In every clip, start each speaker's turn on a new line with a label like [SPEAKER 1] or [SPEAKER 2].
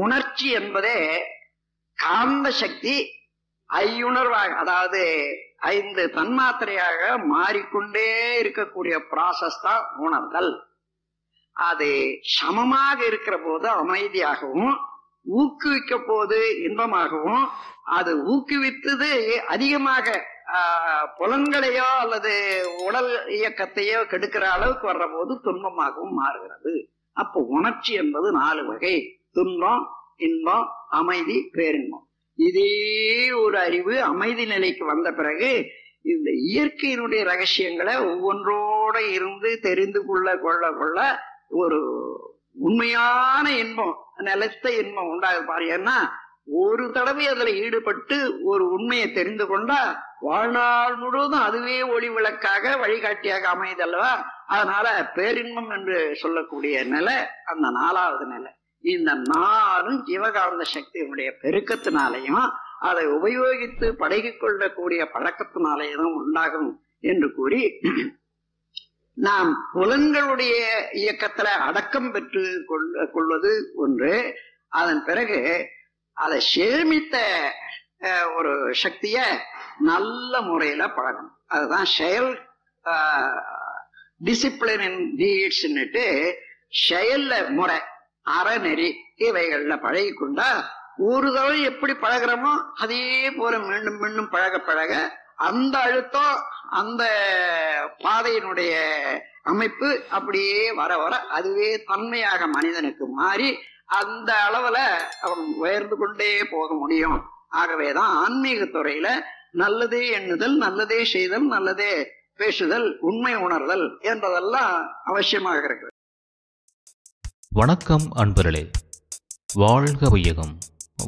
[SPEAKER 1] உணர்ச்சி என்பதே காந்த சக்தி ஐயுணர்வாக, அதாவது 5 தன்மாத்திரையாக மாறிக்கொண்டே இருக்கக்கூடிய ப்ராசஸ் தான் உணர்தல். அது சமமாக இருக்கிற போது அமைதியாகவும், ஊக்குவிக்க போது இன்பமாகவும், அது ஊக்குவித்தது அதிகமாக புலன்களையோ அல்லது உடல் இயக்கத்தையோ கெடுக்கிற அளவுக்கு வர்ற போது துன்பமாகவும் மாறுகிறது. அப்போ உணர்ச்சி என்பது 4 வகை: துன்பம், இன்பம், அமைதி, பேரின்பம். இதே ஒரு அறிவு அமைதி நிலைக்கு வந்த பிறகு இந்த இயற்கையினுடைய ரகசியங்களை ஒவ்வொன்றோட இருந்து தெரிந்து கொள்ள ஒரு உண்மையான இன்பம், நிலைத்த இன்பம் உண்டாக பாரு. ஏன்னா ஒரு தடவை அதுல ஈடுபட்டு ஒரு உண்மையை தெரிந்து கொண்டா வாழ்நாள் முழுவதும் அதுவே ஒளி விளக்காக வழிகாட்டியாக அமைதல்லவா. அதனால பேரின்பம் என்று சொல்லக்கூடிய நிலை அந்த 4வது நிலை. இந்த 4ம் ஜீவகாந்த சக்தியினுடைய பெருக்கத்தினாலையும் அதை உபயோகித்து பழகிக் கொள்ளக்கூடிய பழக்கத்தினாலேயும் உண்டாகும் என்று கூறி, நாம் புலன்களுடைய இயக்கத்துல அடக்கம் பெற்று கொள்வது ஒன்று. அதன் பிறகு அதை சேமித்த ஒரு சக்திய நல்ல முறையில பழகணும். அதுதான் செயல் டிசிப்ளின் இன் டீட்ஸ்ன்னுட்டு செயல்ல முறை, அறநெறி இவைகள்ல பழகி கொண்டா ஒரு தடவை எப்படி பழகிறோமோ அதே போல மீண்டும் மீண்டும் பழக பழக அந்த அழுத்தம், அந்த பாதையினுடைய அமைப்பு அப்படியே வர வர அதுவே தன்மையாக மனிதனுக்கு மாறி அந்த அளவுல அவன் உயர்ந்து கொண்டே போக முடியும். ஆகவேதான் ஆன்மீக துறையில நல்லதே எண்ணுதல், நல்லதே செய்தல், நல்லதே பேசுதல், உண்மை உணர்தல் என்பதெல்லாம் அவசியமாக இருக்கிறது.
[SPEAKER 2] வணக்கம் அன்பர்களே, வாழ்க வையகம்,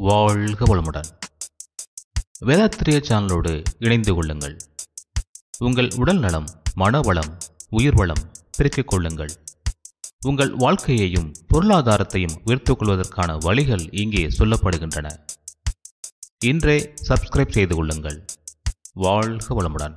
[SPEAKER 2] வாழ்க வளமுடன். வேதாத்திரிய சேனலோடு இணைந்து கொள்ளுங்கள். உங்கள் உடல் நலம், மனவளம், உயிர் வளம் பெருக்கிக் கொள்ளுங்கள். உங்கள் வாழ்க்கையையும் பொருளாதாரத்தையும் உயர்த்திக் கொள்வதற்கான வழிகள் இங்கே சொல்லப்படுகின்றன. இன்றே சப்ஸ்கிரைப் செய்து கொள்ளுங்கள். வாழ்க வளமுடன்.